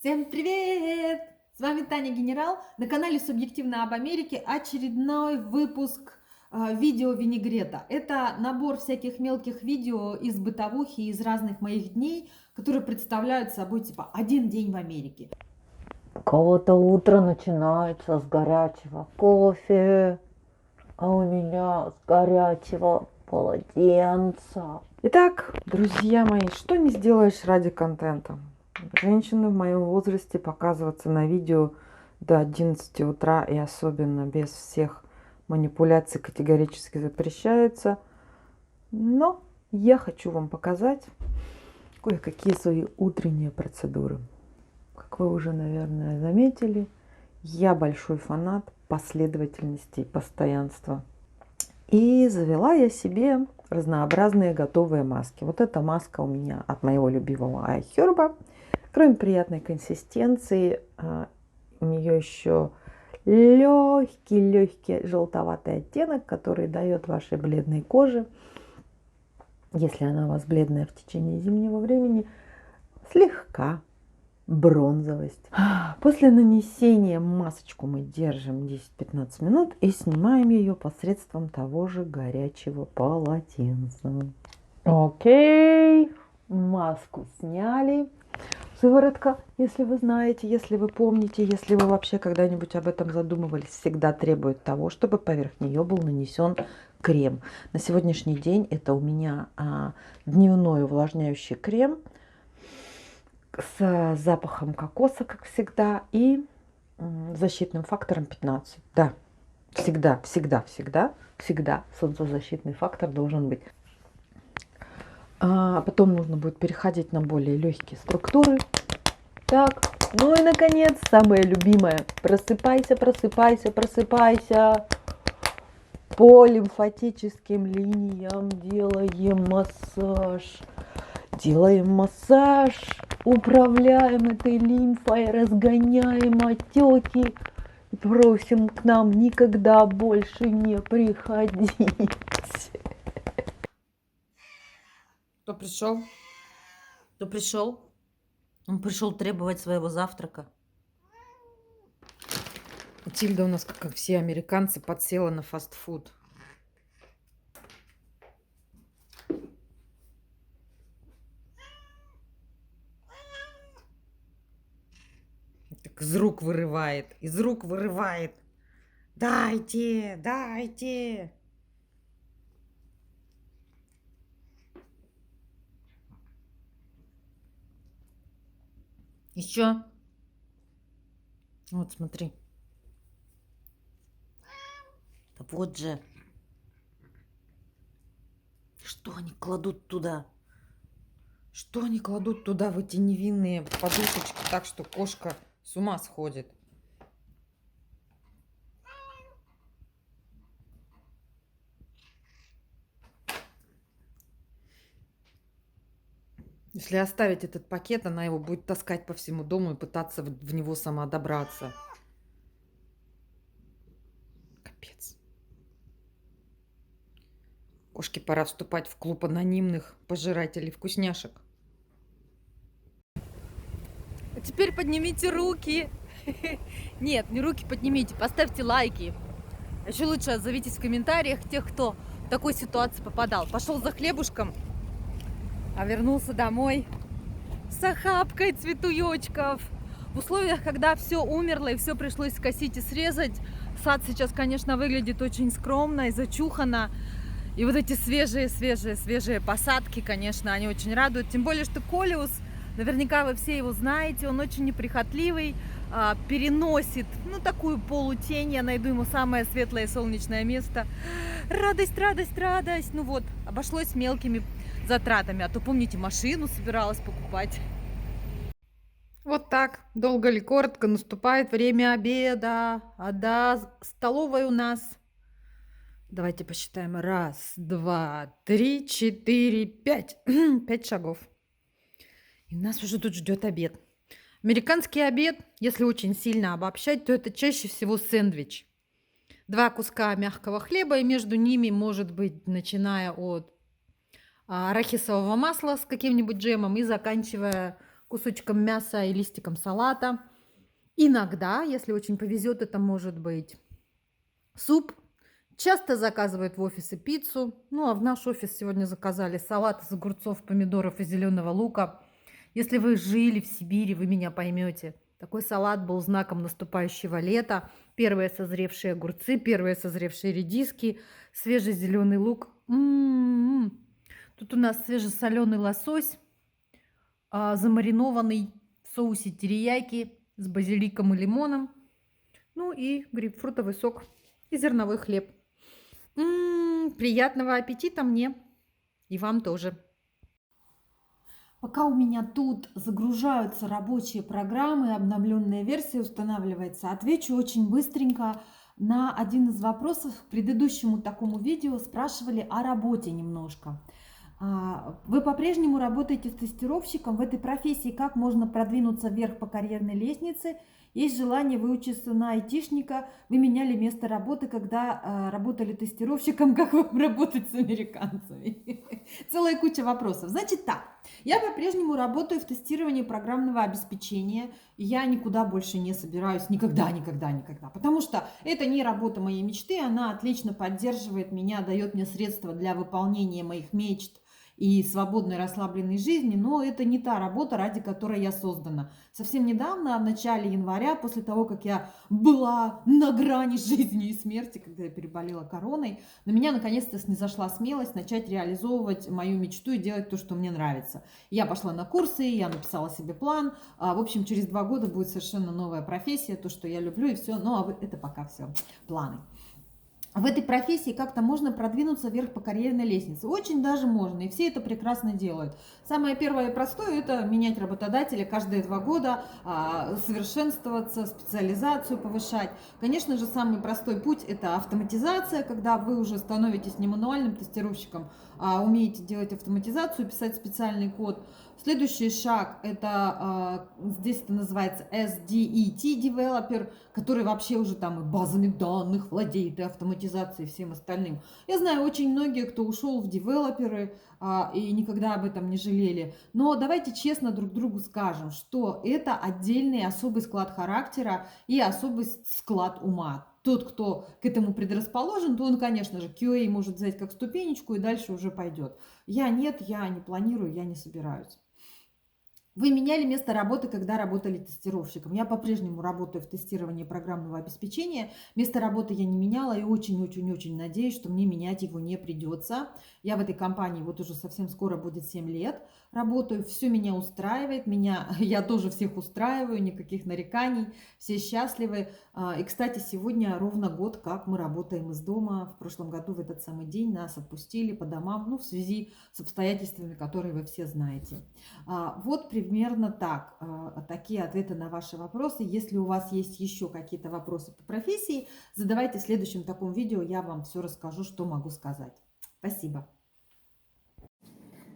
Всем привет! С вами Таня Генерал на канале Субъективно об Америке. Очередной выпуск видео винегрета. Это набор всяких мелких видео из бытовухи, из разных моих дней, которые представляют собой типа один день в Америке. У кого-то утро начинается с горячего кофе, а у меня с горячего полотенца. Итак, друзья мои, что не сделаешь ради контента? Женщины в моем возрасте показываться на видео до 11 утра и особенно без всех манипуляций категорически запрещается. Но я хочу вам показать кое-какие свои утренние процедуры. Как вы уже, наверное, заметили, я большой фанат последовательности и постоянства. И завела я себе разнообразные готовые маски. Вот эта маска у меня от моего любимого iHerb. Кроме приятной консистенции, у нее еще легкий желтоватый оттенок, который дает вашей бледной коже, если она у вас бледная в течение зимнего времени, слегка бронзовость. После нанесения масочку мы держим 10-15 минут и снимаем ее посредством того же горячего полотенца. Окей, маску сняли. Сыворотка, если вы знаете, если вы помните, если вы вообще когда-нибудь об этом задумывались, всегда требует того, чтобы поверх нее был нанесен крем. На сегодняшний день это у меня дневной увлажняющий крем с запахом кокоса, как всегда, и защитным фактором 15. Да, всегда солнцезащитный фактор должен быть. Потом нужно будет переходить на более легкие структуры. Так, ну и наконец, самое любимое. Просыпайся, просыпайся, просыпайся. По лимфатическим линиям делаем массаж. Делаем массаж, управляем этой лимфой, разгоняем отеки. И просим к нам никогда больше не приходить. Кто пришел? Кто пришел? Он пришел требовать своего завтрака. Тильда у нас, как все американцы, подсела на фастфуд. Так из рук вырывает, из рук вырывает. Дайте, дайте. Еще. Вот, смотри. Да вот же. Что они кладут туда? Что они кладут туда, в эти невинные подушечки, так что кошка с ума сходит? Если оставить этот пакет, она его будет таскать по всему дому и пытаться в него сама добраться. Капец. Кошке пора вступать в клуб анонимных пожирателей вкусняшек. А теперь поднимите руки. Нет, не руки поднимите, поставьте лайки. Еще лучше отзовитесь в комментариях тех, кто в такой ситуации попадал. Пошел за хлебушком, а вернулся домой с охапкой цветуёчков. В условиях, когда все умерло и все пришлось скосить и срезать, сад сейчас, конечно, выглядит очень скромно и зачуханно. И вот эти свежие посадки, конечно, они очень радуют. Тем более, что колиус, наверняка вы все его знаете, он очень неприхотливый, переносит, ну, такую полутень. Я найду ему самое светлое солнечное место. Радость, радость, радость. Ну вот, обошлось мелкими затратами. А то, помните, машину собиралась покупать. Вот так, долго ли, коротко, наступает время обеда. А до столовой у нас... Давайте посчитаем. Раз, два, три, четыре, пять. 5 шагов. И нас уже тут ждет обед. Американский обед, если очень сильно обобщать, то это чаще всего сэндвич. 2 куска мягкого хлеба, и между ними может быть, начиная от арахисового масла с каким-нибудь джемом и заканчивая кусочком мяса и листиком салата. Иногда, если очень повезет, это может быть суп. Часто заказывают в офисы пиццу. Ну, а в наш офис сегодня заказали салат из огурцов, помидоров и зеленого лука. Если вы жили в Сибири, вы меня поймете. Такой салат был знаком наступающего лета. Первые созревшие огурцы, первые созревшие редиски, свежий зеленый лук. Тут у нас свежесоленый лосось, замаринованный в соусе терияки с базиликом и лимоном. Ну и грейпфрутовый сок и зерновой хлеб. Приятного аппетита мне и вам тоже. Пока у меня тут загружаются рабочие программы, обновленная версия устанавливается, отвечу очень быстренько на один из вопросов. К предыдущему такому видео спрашивали о работе немножко. Вы по-прежнему работаете с тестировщиком в этой профессии, как можно продвинуться вверх по карьерной лестнице? Есть желание выучиться на айтишника? Вы меняли место работы, когда работали тестировщиком, как вам работать с американцами? Целая куча вопросов. Значит так, я по-прежнему работаю в тестировании программного обеспечения. Я никуда больше не собираюсь, никогда, потому что это не работа моей мечты, она отлично поддерживает меня, дает мне средства для выполнения моих мечт и свободной расслабленной жизни, но это не та работа, ради которой я создана. Совсем недавно, в начале января, после того, как я была на грани жизни и смерти, когда я переболела короной, на меня наконец-то снизошла смелость начать реализовывать мою мечту и делать то, что мне нравится. Я пошла на курсы, я написала себе план. В общем, через 2 года будет совершенно новая профессия, то, что я люблю, и все. Ну, а это пока все планы. В этой профессии как-то можно продвинуться вверх по карьерной лестнице. Очень даже можно, и все это прекрасно делают. Самое первое и простое – это менять работодателя каждые 2 года, совершенствоваться, специализацию повышать. Конечно же, самый простой путь – это автоматизация, когда вы уже становитесь не мануальным тестировщиком, а умеете делать автоматизацию, писать специальный код. Следующий шаг – это, здесь это называется SDET Developer, который вообще уже там и базами данных владеет, и автоматизацией, и всем остальным. Я знаю очень многие, кто ушел в девелоперы и никогда об этом не жалели. Но давайте честно друг другу скажем, что это отдельный особый склад характера и особый склад ума. Тот, кто к этому предрасположен, то он, конечно же, QA может взять как ступенечку и дальше уже пойдет. Я нет, я не планирую, я не собираюсь. Вы меняли место работы, когда работали тестировщиком. Я по-прежнему работаю в тестировании программного обеспечения. Место работы я не меняла и очень-очень-очень надеюсь, что мне менять его не придется. Я в этой компании вот уже совсем скоро будет 7 лет. Работаю, все меня устраивает, я тоже всех устраиваю, никаких нареканий, все счастливы. И, кстати, сегодня ровно год, как мы работаем из дома. В прошлом году в этот самый день нас отпустили по домам, ну, в связи с обстоятельствами, которые вы все знаете. Вот примерно так, такие ответы на ваши вопросы. Если у вас есть еще какие-то вопросы по профессии, задавайте в следующем таком видео, я вам все расскажу, что могу сказать. Спасибо.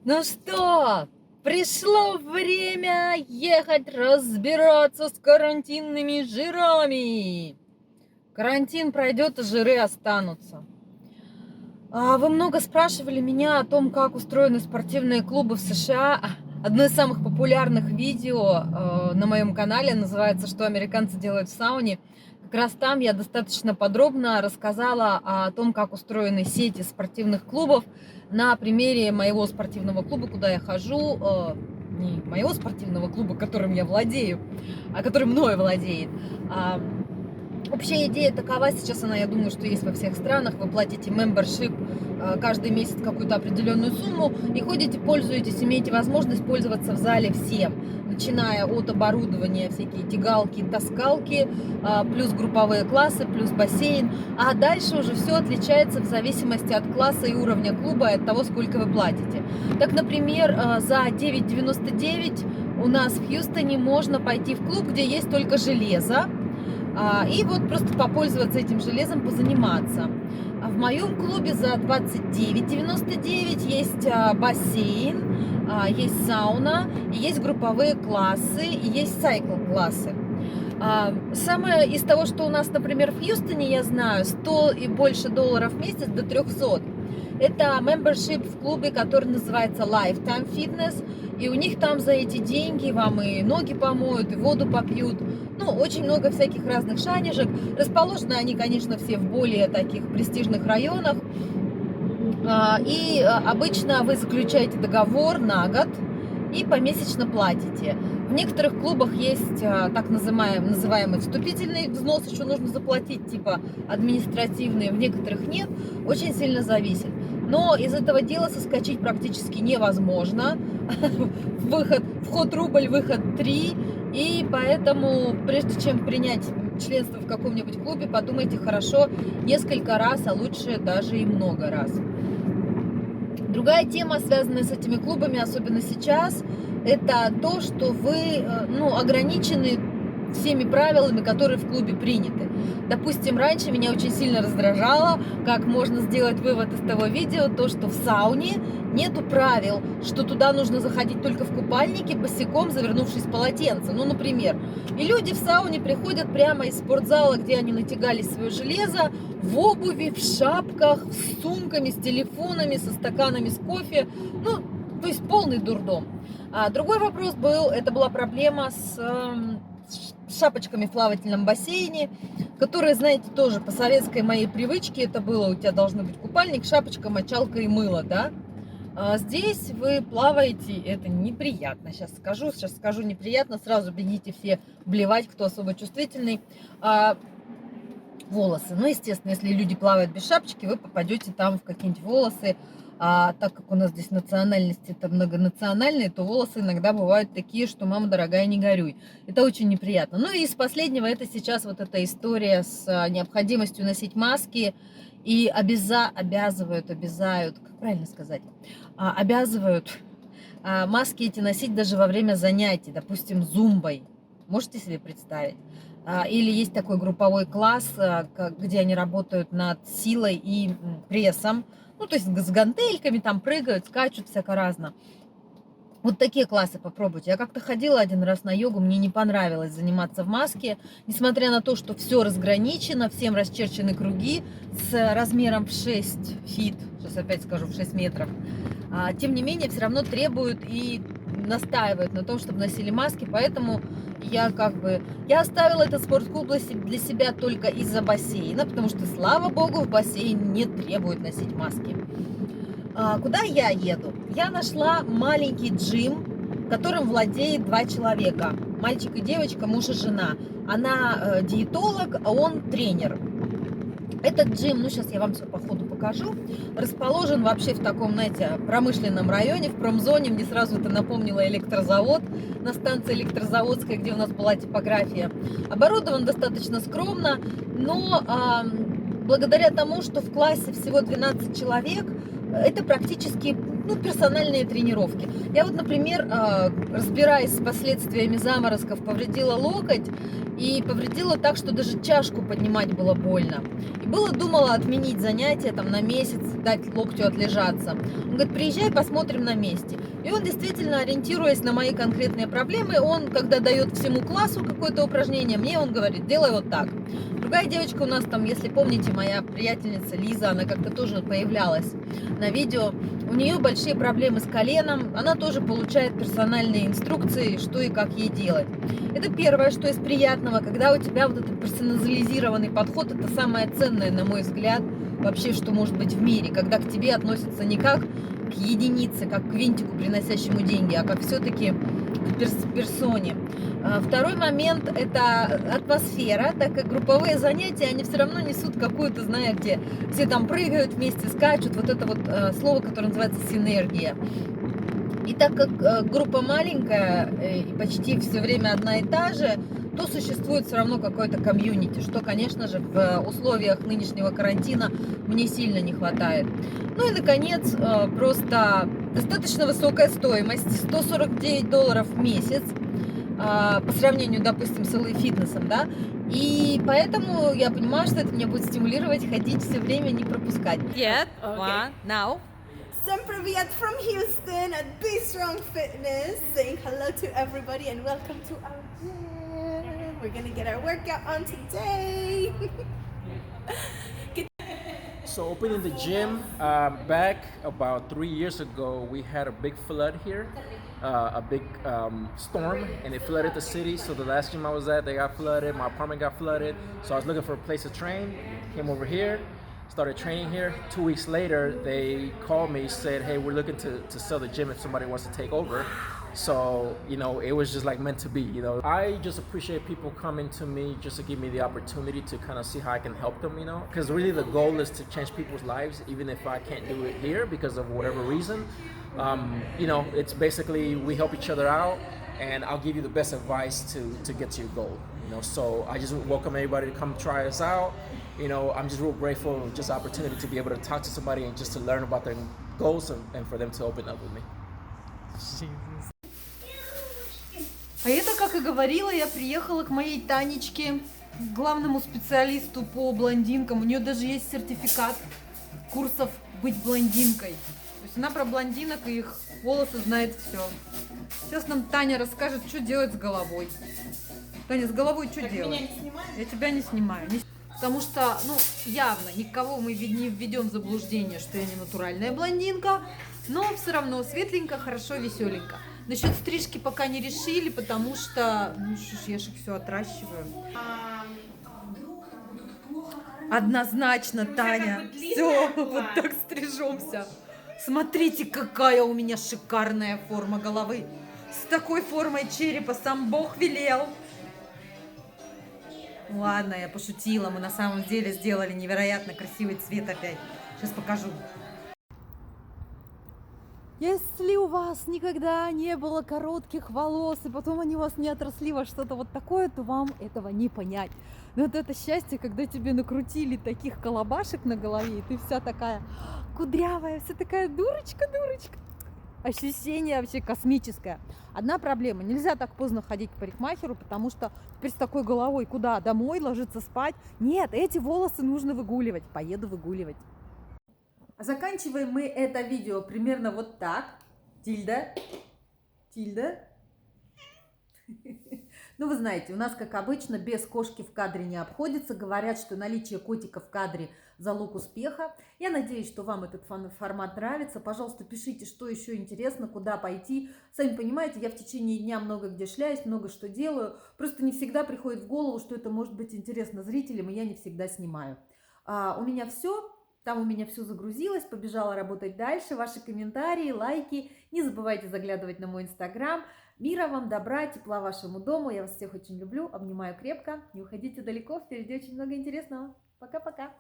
Ну что, пришло время ехать разбираться с карантинными жирами. Карантин пройдет, и жиры останутся. Вы много спрашивали меня о том, как устроены спортивные клубы в США. Одно из самых популярных видео на моем канале называется «Что американцы делают в сауне». Как раз там я достаточно подробно рассказала о том, как устроены сети спортивных клубов на примере моего спортивного клуба, куда я хожу. Не моего спортивного клуба, которым я владею, а который мною владеет. Общая идея такова, сейчас она, я думаю, что есть во всех странах. Вы платите membership каждый месяц какую-то определенную сумму и ходите, пользуетесь, имеете возможность пользоваться в зале всем, начиная от оборудования, всякие тягалки, таскалки, плюс групповые классы, плюс бассейн. А дальше уже все отличается в зависимости от класса и уровня клуба, и от того, сколько вы платите. Так, например, за $9.99 у нас в Хьюстоне можно пойти в клуб, где есть только железо, и вот просто попользоваться этим железом, позаниматься. В моем клубе за $29.99 есть бассейн, есть сауна, и есть групповые классы, и есть сайкл-классы. Самое из того, что у нас, например, в Хьюстоне, я знаю, $100 и больше в месяц до 300. Это membership в клубе, который называется Lifetime Fitness. и у них там за эти деньги вам и ноги помоют, и воду попьют. Ну, очень много всяких разных шанежек. Расположены они, конечно, все в более таких престижных районах. И обычно вы заключаете договор на год и помесячно платите. В некоторых клубах есть так называемый вступительный взнос, еще нужно заплатить, типа административный, в некоторых нет, очень сильно зависит. Но из этого дела соскочить практически невозможно. Вход рубль, выход 3, и поэтому прежде чем принять членство в каком-нибудь клубе, подумайте хорошо несколько раз, а лучше даже и много раз. Другая тема, связанная с этими клубами, особенно сейчас, это то, что вы ограничены всеми правилами, которые в клубе приняты. Допустим, раньше меня очень сильно раздражало, как можно сделать вывод из того видео, то, что в сауне нету правил, что туда нужно заходить только в купальнике, босиком, завернувшись в полотенце. Ну, например. И люди в сауне приходят прямо из спортзала, где они натягали свое железо, в обуви, в шапках, с сумками, с телефонами, со стаканами с кофе. Ну, то есть полный дурдом. Другой вопрос был, это была проблема с шапочками в плавательном бассейне, которые, знаете, тоже по советской моей привычке, это было, у тебя должны быть купальник, шапочка, мочалка и мыло, да. Здесь вы плаваете, это неприятно, сейчас скажу неприятно, сразу бегите все блевать, кто особо чувствительный. Волосы, ну, естественно, если люди плавают без шапочки, вы попадете там в какие-нибудь волосы. А так как у нас здесь национальности-то многонациональные, то волосы иногда бывают такие, что, мама дорогая, не горюй. Это очень неприятно. Ну и из последнего, это сейчас вот эта история с необходимостью носить маски. И обязывают, как правильно сказать, обязывают маски эти носить даже во время занятий, допустим, зумбой. Можете себе представить? Или есть такой групповой класс, где они работают над силой и прессом. Ну, то есть с гантельками там прыгают, скачут, всяко разно. Вот такие классы попробуйте. Я как-то ходила один раз на йогу, мне не понравилось заниматься в маске. Несмотря на то, что все разграничено, всем расчерчены круги с размером в 6 фит, сейчас опять скажу, в 6 метров. Тем не менее, все равно требуют и настаивают на том, чтобы носили маски, поэтому я оставила этот спортклуб для себя только из-за бассейна, потому что, слава богу, в бассейне не требуют носить маски. Куда я еду? Я нашла маленький джим, которым владеет 2 человека, мальчик и девочка, муж и жена. Она диетолог, а он тренер. Этот джим, сейчас я вам все по ходу покажу, расположен вообще в таком, знаете, промышленном районе, в промзоне. Мне сразу это напомнило электрозавод на станции Электрозаводская, где у нас была типография. Оборудован достаточно скромно, но благодаря тому, что в классе всего 12 человек, это практически персональные тренировки. Я вот, например, разбираясь с последствиями заморозков, повредила локоть, и повредила так, что даже чашку поднимать было больно. И думала отменить занятия там на месяц, дать локтю отлежаться. Он говорит, приезжай, посмотрим на месте. И он действительно, ориентируясь на мои конкретные проблемы, он, когда дает всему классу какое-то упражнение, мне он говорит, делай вот так. Другая девочка у нас там, если помните, моя приятельница Лиза, она как-то тоже появлялась на видео. У нее большие проблемы с коленом, она тоже получает персональные инструкции, что и как ей делать. Это первое, что из приятного, когда у тебя вот этот персонализированный подход, это самое ценное, на мой взгляд, вообще, что может быть в мире, когда к тебе относятся не как к единице, как к винтику, приносящему деньги, а как все-таки к персоне. Второй момент – это атмосфера, так как групповые занятия, они все равно несут какую-то, знаете, все там прыгают вместе, скачут, вот это вот слово, которое называется синергия. И так как группа маленькая и почти все время одна и та же, то существует все равно какое-то комьюнити, что, конечно же, в условиях нынешнего карантина мне сильно не хватает. Ну и, наконец, просто достаточно высокая стоимость, $149 в месяц, по сравнению, допустим, с LA фитнесом, да, и поэтому я понимаю, что это меня будет стимулировать ходить все время, не пропускать. Yet, one, now. Всем привет from Houston at Be Strong Fitness, saying hello to everybody and welcome to our gym. We're gonna get our workout on today. So opening the gym back about 3 years ago, we had a big flood here, a big storm and it flooded the city. So the last gym I was at, they got flooded. My apartment got flooded. So I was looking for a place to train. Came over here, started training here. 2 weeks later, they called me, said, "Hey, we're looking to sell the gym if somebody wants to take over." So, you know, it was just like meant to be, you know. I just appreciate people coming to me just to give me the opportunity to kind of see how I can help them, you know. Because really the goal is to change people's lives, even if I can't do it here because of whatever reason. You know, it's basically we help each other out and I'll give you the best advice to get to your goal, you know. So I just welcome everybody to come try us out. You know, I'm just real grateful for just the opportunity to be able to talk to somebody and just to learn about their goals and for them to open up with me. А это, как и говорила, я приехала к моей Танечке, к главному специалисту по блондинкам. У нее даже есть сертификат курсов быть блондинкой. То есть она про блондинок и их волосы знает все. Сейчас нам Таня расскажет, что делать с головой. Таня, с головой что делать? Меня не снимаешь? Я тебя не снимаю. Потому что, ну, явно никого мы не введем в заблуждение, что я не натуральная блондинка, но все равно светленько, хорошо, веселенько. Насчет стрижки пока не решили, потому что, ну что ж, я же их все отращиваю. Однозначно, Таня, все, вот так стрижемся. Смотрите, какая у меня шикарная форма головы. С такой формой черепа сам Бог велел. Ладно, я пошутила, мы на самом деле сделали невероятно красивый цвет опять. Сейчас покажу. Если у вас никогда не было коротких волос, и потом они у вас не отросли во что-то вот такое, то вам этого не понять. Но вот это счастье, когда тебе накрутили таких колобашек на голове, и ты вся такая кудрявая, вся такая дурочка. Ощущение вообще космическое. Одна проблема: нельзя так поздно ходить к парикмахеру, потому что теперь с такой головой куда? Домой ложиться спать? Нет, эти волосы нужно выгуливать. Поеду выгуливать. Заканчиваем мы это видео примерно вот так. Тильда. Ну, вы знаете, у нас, как обычно, без кошки в кадре не обходится. Говорят, что наличие котика в кадре – залог успеха. Я надеюсь, что вам этот формат нравится. Пожалуйста, пишите, что еще интересно, куда пойти. Сами понимаете, я в течение дня много где шляюсь, много что делаю. Просто не всегда приходит в голову, что это может быть интересно зрителям, и я не всегда снимаю. У меня все. Там у меня все загрузилось, побежала работать дальше. Ваши комментарии, лайки. Не забывайте заглядывать на мой инстаграм. Мира вам, добра, тепла вашему дому. Я вас всех очень люблю, обнимаю крепко. Не уходите далеко, впереди очень много интересного. Пока-пока.